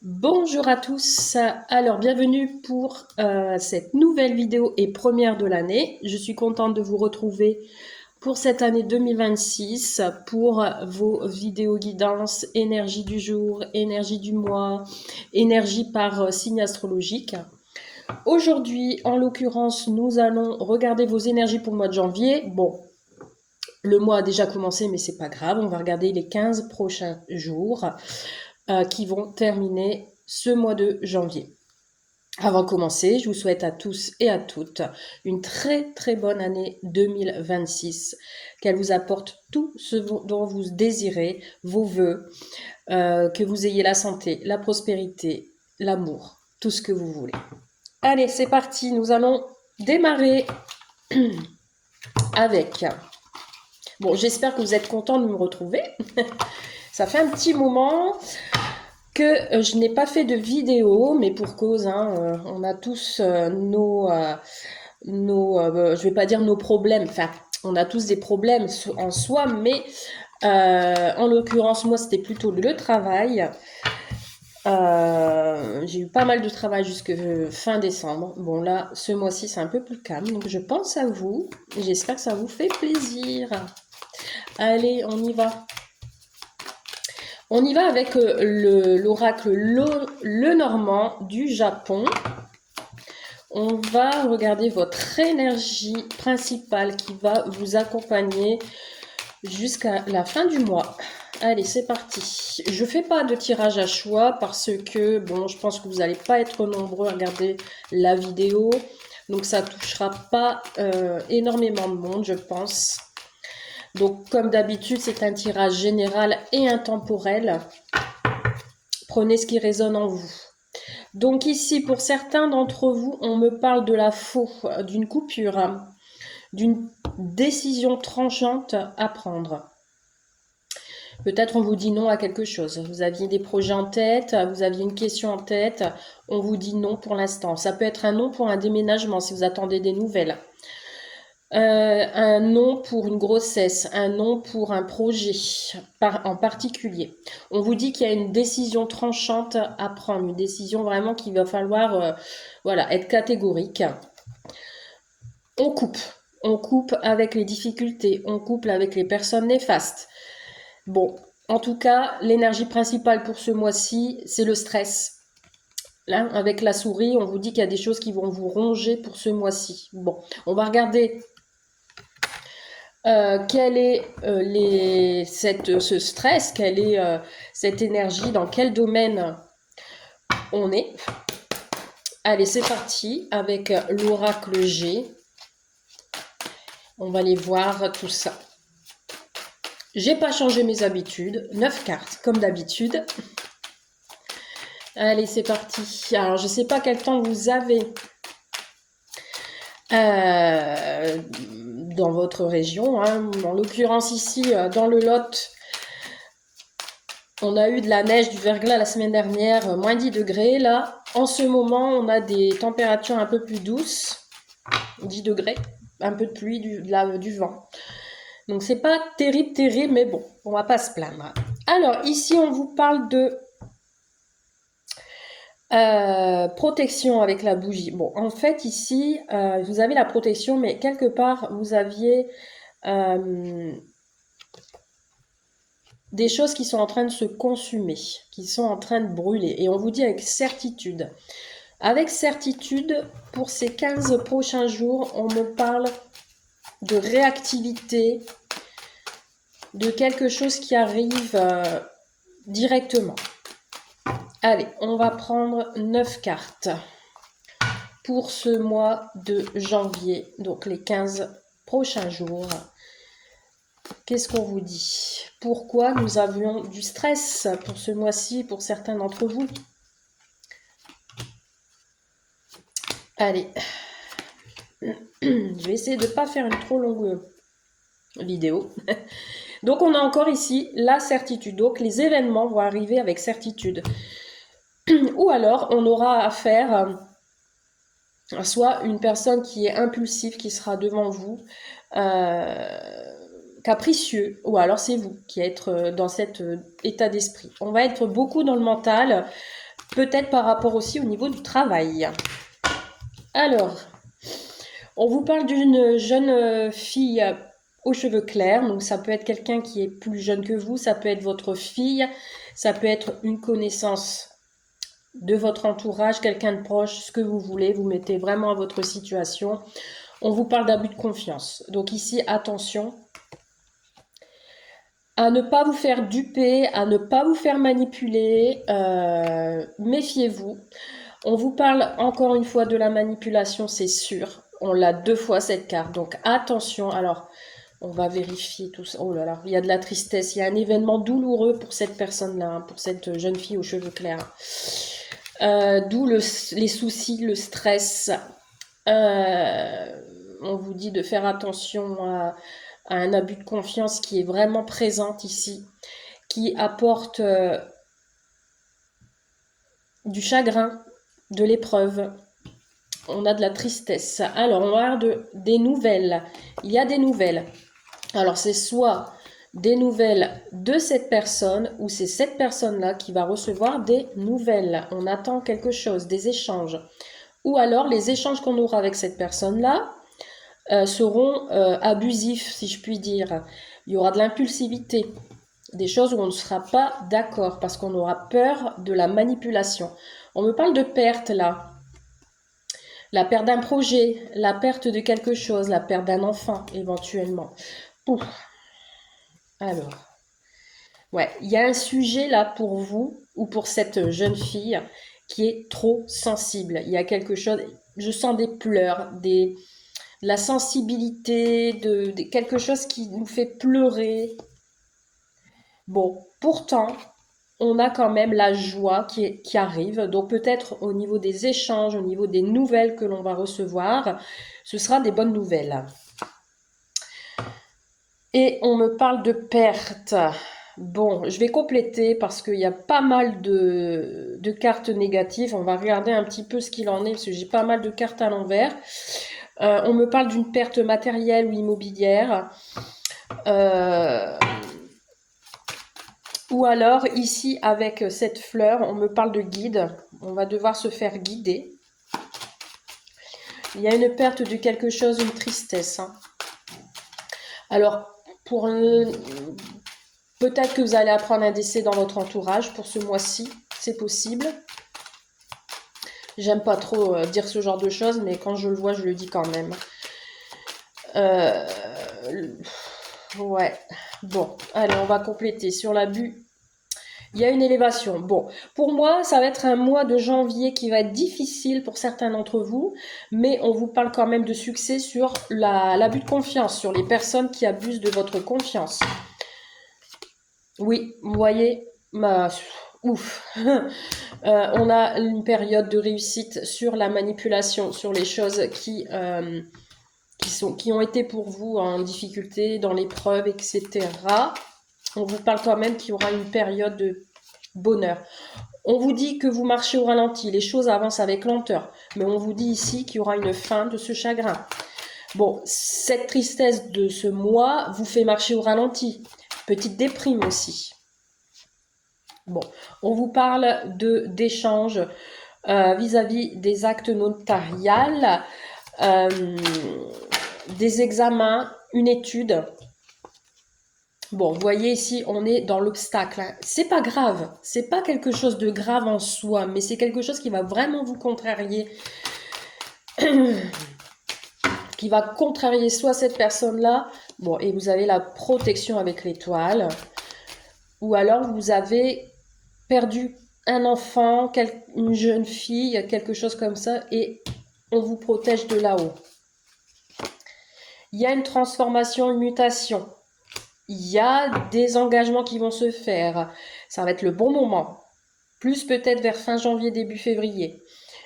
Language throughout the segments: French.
Bonjour à tous, alors bienvenue pour cette nouvelle vidéo et première de l'année. Je suis contente de vous retrouver pour cette année 2026 pour vos vidéos guidance, énergie du jour, énergie du mois, énergie par signe astrologique. Aujourd'hui, en l'occurrence, nous allons regarder vos énergies pour le mois de janvier. Bon, le mois a déjà commencé, mais c'est pas grave, on va regarder les 15 prochains jours qui vont terminer ce mois de janvier. Avant de commencer, je vous souhaite à tous et à toutes une très très bonne année 2026, qu'elle vous apporte tout ce dont vous désirez, vos vœux, que vous ayez la santé, la prospérité, l'amour, tout ce que vous voulez. Allez, c'est parti, nous allons démarrer avec... Bon, j'espère que vous êtes contents de me retrouver. Ça fait un petit moment que je n'ai pas fait de vidéo, mais pour cause, hein, on a tous je vais pas dire nos problèmes, enfin, on a tous des problèmes en soi, mais en l'occurrence, moi, c'était plutôt le travail. J'ai eu pas mal de travail jusque fin décembre. Bon, là, ce mois-ci, c'est un peu plus calme, donc je pense à vous. J'espère que ça vous fait plaisir. Allez, on y va. On y va avec l'oracle le Normand du Japon. On va regarder votre énergie principale qui va vous accompagner jusqu'à la fin du mois. Allez, c'est parti. Je fais pas de tirage à choix parce que, bon, je pense que vous n'allez pas être nombreux à regarder la vidéo. Donc, ça touchera pas énormément de monde, je pense. Donc, comme d'habitude, c'est un tirage général et intemporel. Prenez ce qui résonne en vous. Donc ici, pour certains d'entre vous, on me parle de la faux, d'une coupure, d'une décision tranchante à prendre. Peut-être on vous dit non à quelque chose. Vous aviez des projets en tête, vous aviez une question en tête, on vous dit non pour l'instant. Ça peut être un non pour un déménagement si vous attendez des nouvelles. Un non pour une grossesse, un non pour un projet en particulier. On vous dit qu'il y a une décision tranchante à prendre, une décision vraiment qu'il va falloir voilà, être catégorique. On coupe avec les difficultés, on coupe avec les personnes néfastes. Bon, en tout cas, l'énergie principale pour ce mois-ci, c'est le stress. Là, avec la souris, on vous dit qu'il y a des choses qui vont vous ronger pour ce mois-ci. Bon, on va regarder quel est ce stress, quelle est cette énergie, dans quel domaine on est. Allez, c'est parti avec l'oracle G. On va aller voir tout ça. J'ai pas changé mes habitudes. 9 cartes, comme d'habitude. Allez, c'est parti. Alors, je sais pas quel temps vous avez dans votre région. Hein. En l'occurrence, ici, dans le Lot, on a eu de la neige, du verglas la semaine dernière, moins 10 degrés. Là, en ce moment, on a des températures un peu plus douces, 10 degrés, un peu de pluie, du vent. Donc, c'est pas terrible, mais bon, on va pas se plaindre. Alors, ici, on vous parle de protection avec la bougie. Bon, en fait, ici, vous avez la protection, mais quelque part, vous aviez des choses qui sont en train de se consumer, qui sont en train de brûler. Et on vous dit avec certitude. Avec certitude, pour ces 15 prochains jours, on me parle de réactivité, de quelque chose qui arrive directement. Allez, on va prendre 9 cartes pour ce mois de janvier, donc les 15 prochains jours. Qu'est-ce qu'on vous dit? Pourquoi nous avions du stress pour ce mois-ci, pour certains d'entre vous? Allez, je vais essayer de ne pas faire une trop longue vidéo. Donc on a encore ici la certitude. Donc les événements vont arriver avec certitude. Ou alors on aura affaire à soit une personne qui est impulsive, qui sera devant vous, capricieux, ou alors c'est vous qui êtes dans cet état d'esprit. On va être beaucoup dans le mental, peut-être par rapport aussi au niveau du travail. Alors, on vous parle d'une jeune fille aux cheveux clairs, donc ça peut être quelqu'un qui est plus jeune que vous, ça peut être votre fille, ça peut être une connaissance de votre entourage, quelqu'un de proche, ce que vous voulez, vous mettez vraiment à votre situation. On vous parle d'abus de confiance. Donc ici, attention à ne pas vous faire duper, à ne pas vous faire manipuler, méfiez-vous. On vous parle encore une fois de la manipulation, c'est sûr. On l'a 2 fois cette carte, donc attention. Alors, on va vérifier tout ça. Oh là là, il y a de la tristesse, il y a un événement douloureux pour cette personne-là, hein, pour cette jeune fille aux cheveux clairs. D'où les soucis, le stress. On vous dit de faire attention à un abus de confiance qui est vraiment présent ici, qui apporte du chagrin, de l'épreuve. On a de la tristesse. Alors, on va avoir des nouvelles. Il y a des nouvelles. Alors, c'est soit des nouvelles de cette personne ou c'est cette personne-là qui va recevoir des nouvelles. On attend quelque chose, des échanges. Ou alors, les échanges qu'on aura avec cette personne-là seront abusifs, si je puis dire. Il y aura de l'impulsivité, des choses où on ne sera pas d'accord parce qu'on aura peur de la manipulation. On me parle de perte là. La perte d'un projet, la perte de quelque chose, la perte d'un enfant éventuellement. Pouf. Alors, ouais, il y a un sujet là pour vous ou pour cette jeune fille qui est trop sensible. Il y a quelque chose, je sens des pleurs, de la sensibilité, de quelque chose qui nous fait pleurer. Bon, pourtant, on a quand même la joie qui arrive. Donc peut-être au niveau des échanges, au niveau des nouvelles que l'on va recevoir, ce sera des bonnes nouvelles. Et on me parle de perte. Bon, je vais compléter parce qu'il y a pas mal de cartes négatives. On va regarder un petit peu ce qu'il en est parce que j'ai pas mal de cartes à l'envers. On me parle d'une perte matérielle ou immobilière. Ou alors, ici, avec cette fleur, on me parle de guide. On va devoir se faire guider. Il y a une perte de quelque chose, une tristesse. Hein. Alors, peut-être que vous allez apprendre un décès dans votre entourage pour ce mois-ci. C'est possible. J'aime pas trop dire ce genre de choses, mais quand je le vois, je le dis quand même. Ouais. Bon, allez, on va compléter. Sur l'abus, il y a une élévation. Bon, pour moi, ça va être un mois de janvier qui va être difficile pour certains d'entre vous, mais on vous parle quand même de succès sur l'abus de confiance, sur les personnes qui abusent de votre confiance. Oui, vous voyez, ouf. On a une période de réussite sur la manipulation, sur les choses qui ont été pour vous en difficulté, dans l'épreuve, etc. On vous parle quand même qu'il y aura une période de bonheur. On vous dit que vous marchez au ralenti, les choses avancent avec lenteur, mais on vous dit ici qu'il y aura une fin de ce chagrin. Bon, cette tristesse de ce mois vous fait marcher au ralenti. Petite déprime aussi. Bon, on vous parle d'échanges vis-à-vis des actes notariales, des examens, une étude. Bon, vous voyez ici, on est dans l'obstacle. Hein. C'est pas grave, c'est pas quelque chose de grave en soi, mais c'est quelque chose qui va vraiment vous contrarier, qui va contrarier soit cette personne-là, bon, et vous avez la protection avec l'étoile, ou alors vous avez perdu un enfant, une jeune fille, quelque chose comme ça, et on vous protège de là-haut. Il y a une transformation, une mutation. Il y a des engagements qui vont se faire. Ça va être le bon moment. Plus peut-être vers fin janvier, début février.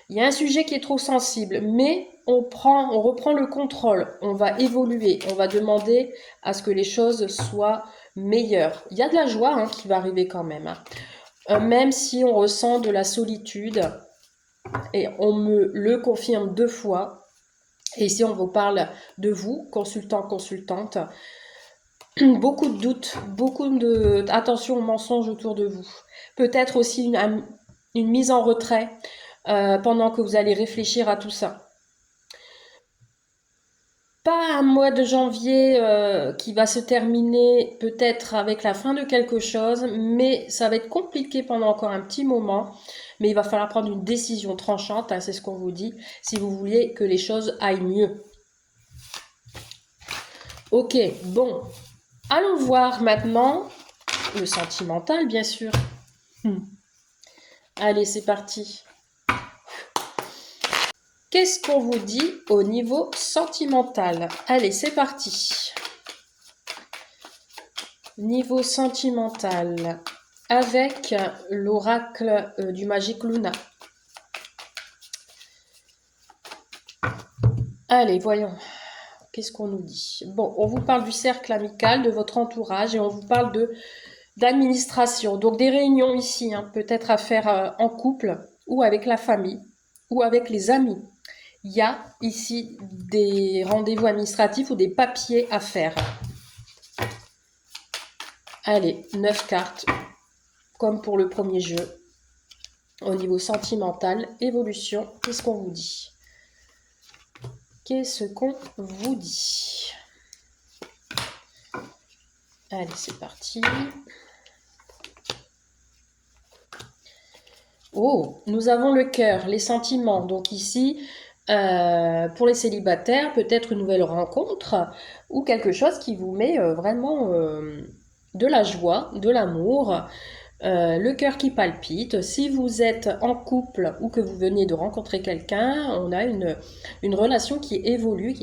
Il y a un sujet qui est trop sensible, mais on reprend le contrôle. On va évoluer. On va demander à ce que les choses soient meilleures. Il y a de la joie hein, qui va arriver quand même. Hein. Même si on ressent de la solitude, et on me le confirme 2 fois. Et ici, on vous parle de vous, consultant, consultante. Beaucoup de doutes, beaucoup d'attention aux mensonges autour de vous. Peut-être aussi une mise en retrait pendant que vous allez réfléchir à tout ça. Pas un mois de janvier qui va se terminer peut-être avec la fin de quelque chose, mais ça va être compliqué pendant encore un petit moment. Mais il va falloir prendre une décision tranchante, hein, c'est ce qu'on vous dit, si vous voulez que les choses aillent mieux. Ok, bon, allons voir maintenant le sentimental, bien sûr. Allez, c'est parti. Qu'est-ce qu'on vous dit au niveau sentimental? Allez, c'est parti. Niveau sentimental, avec l'oracle du Magic Luna. Allez, voyons. Qu'est-ce qu'on nous dit? Bon, on vous parle du cercle amical, de votre entourage, et on vous parle d'administration. Donc des réunions ici, hein, peut-être à faire en couple, ou avec la famille, ou avec les amis. Il y a ici des rendez-vous administratifs ou des papiers à faire. Allez, 9 cartes, comme pour le premier jeu. Au niveau sentimental, évolution, qu'est-ce qu'on vous dit? Qu'est-ce qu'on vous dit? Allez, c'est parti. Oh, nous avons le cœur, les sentiments. Donc ici, pour les célibataires, peut-être une nouvelle rencontre ou quelque chose qui vous met vraiment de la joie, de l'amour, le cœur qui palpite. Si vous êtes en couple ou que vous venez de rencontrer quelqu'un, on a une relation qui évolue,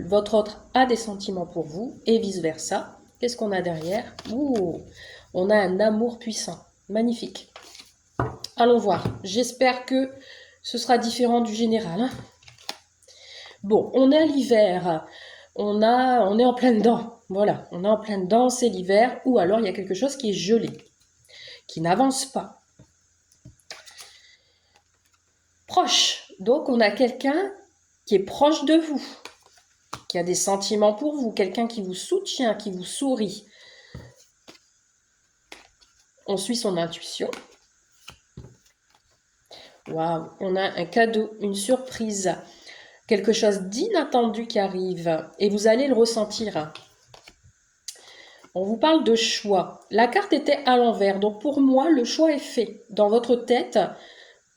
votre autre a des sentiments pour vous et vice-versa. Qu'est-ce qu'on a derrière? Ouh, on a un amour puissant, magnifique. Allons voir. J'espère que ce sera différent du général. Hein. Bon, on est à l'hiver. On est en plein dedans. Voilà, on est en plein dedans, c'est l'hiver. Ou alors il y a quelque chose qui est gelé, qui n'avance pas. Proche. Donc on a quelqu'un qui est proche de vous, qui a des sentiments pour vous, quelqu'un qui vous soutient, qui vous sourit. On suit son intuition. Waouh, on a un cadeau, une surprise, quelque chose d'inattendu qui arrive et vous allez le ressentir. On vous parle de choix. La carte était à l'envers, donc pour moi, le choix est fait. Dans votre tête,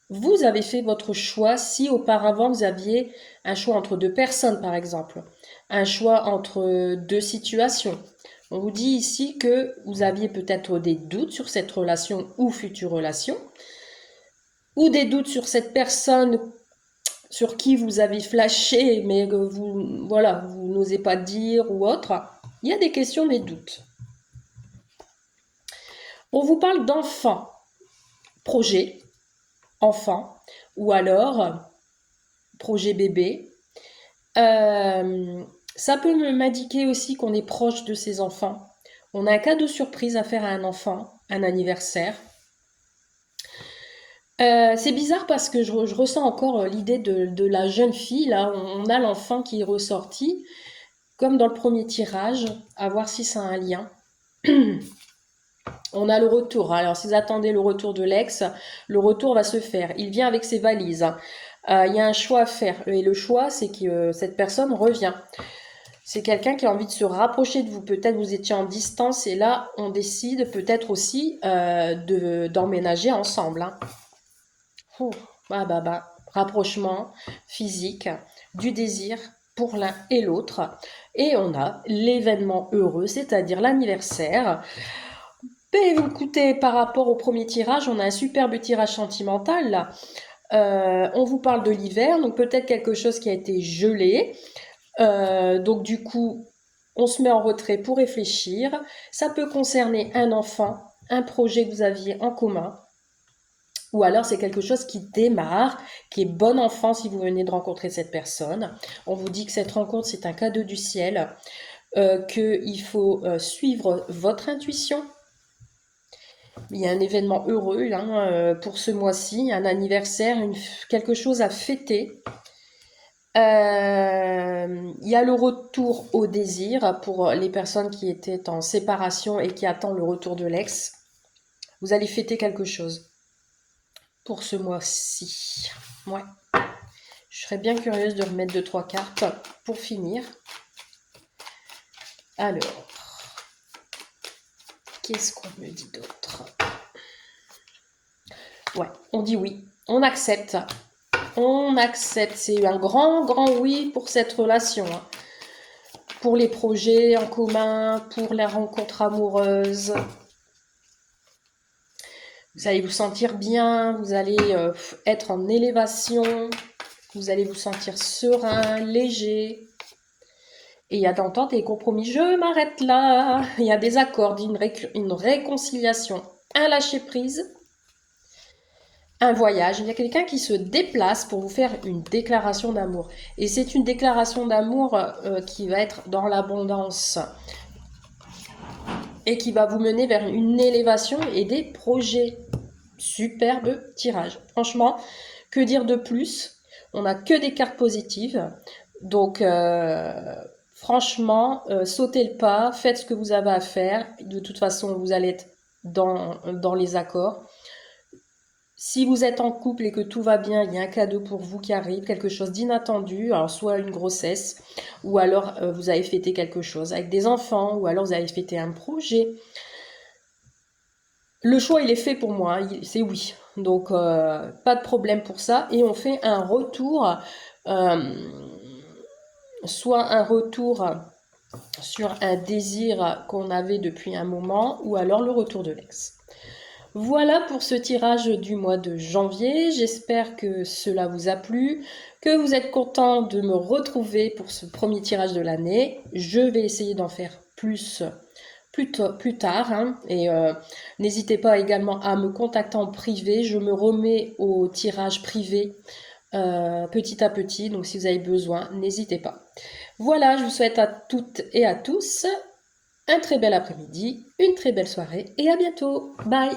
vous avez fait votre choix si auparavant vous aviez un choix entre deux personnes, par exemple, un choix entre deux situations. On vous dit ici que vous aviez peut-être des doutes sur cette relation ou future relation, ou des doutes sur cette personne sur qui vous avez flashé, mais que vous, voilà, vous n'osez pas dire ou autre. Il y a des questions, des doutes. On vous parle d'enfant, projet, enfant, ou alors projet bébé. Ça peut m'indiquer aussi qu'on est proche de ses enfants. On a un cadeau surprise à faire à un enfant, un anniversaire. C'est bizarre parce que je ressens encore l'idée de la jeune fille. Là, on a l'enfant qui est ressorti, comme dans le premier tirage, à voir si ça a un lien. On a le retour. Alors, si vous attendez le retour de l'ex, le retour va se faire. Il vient avec ses valises. Il y a un choix à faire. Et le choix, c'est que cette personne revient. C'est quelqu'un qui a envie de se rapprocher de vous. Peut-être vous étiez en distance et là, on décide peut-être aussi d'emménager ensemble. Hein. Rapprochement physique, du désir pour l'un et l'autre. Et on a l'événement heureux, c'est-à-dire l'anniversaire. Et écoutez, par rapport au premier tirage, on a un superbe tirage sentimental là. On vous parle de l'hiver, donc peut-être quelque chose qui a été gelé. Donc du coup, on se met en retrait pour réfléchir. Ça peut concerner un enfant, un projet que vous aviez en commun. Ou alors c'est quelque chose qui démarre, qui est bon enfant si vous venez de rencontrer cette personne. On vous dit que cette rencontre, c'est un cadeau du ciel, qu'il faut suivre votre intuition. Il y a un événement heureux pour ce mois-ci, un anniversaire, quelque chose à fêter. Il y a le retour au désir pour les personnes qui étaient en séparation et qui attendent le retour de l'ex. Vous allez fêter quelque chose. pour ce mois-ci. Ouais. Je serais bien curieuse de remettre 2-3 cartes pour finir. Alors, qu'est-ce qu'on me dit d'autre? Ouais, on dit oui. On accepte. On accepte. C'est un grand, grand oui pour cette relation. Hein. Pour les projets en commun, pour la rencontre amoureuse. Vous allez vous sentir bien, vous allez être en élévation, vous allez vous sentir serein, léger. Et il y a d'entente et des compromis. Je m'arrête là. Il y a des accords, une réconciliation, un lâcher-prise, un voyage. Il y a quelqu'un qui se déplace pour vous faire une déclaration d'amour. Et c'est une déclaration d'amour qui va être dans l'abondance et qui va vous mener vers une élévation et des projets. Superbe tirage. Franchement, que dire de plus? On n'a que des cartes positives. Donc, franchement, sautez le pas, faites ce que vous avez à faire. De toute façon, vous allez être dans les accords. Si vous êtes en couple et que tout va bien, il y a un cadeau pour vous qui arrive, quelque chose d'inattendu, alors soit une grossesse, ou alors vous avez fêté quelque chose avec des enfants, ou alors vous avez fêté un projet. Le choix, il est fait pour moi, c'est oui. Donc, pas de problème pour ça. Et on fait un retour, soit un retour sur un désir qu'on avait depuis un moment, ou alors le retour de l'ex. Voilà pour ce tirage du mois de janvier. J'espère que cela vous a plu, que vous êtes content de me retrouver pour ce premier tirage de l'année. Je vais essayer d'en faire plus tard. Hein, et n'hésitez pas également à me contacter en privé. Je me remets au tirage privé petit à petit. Donc si vous avez besoin, n'hésitez pas. Voilà, je vous souhaite à toutes et à tous un très bel après-midi, une très belle soirée et à bientôt. Bye!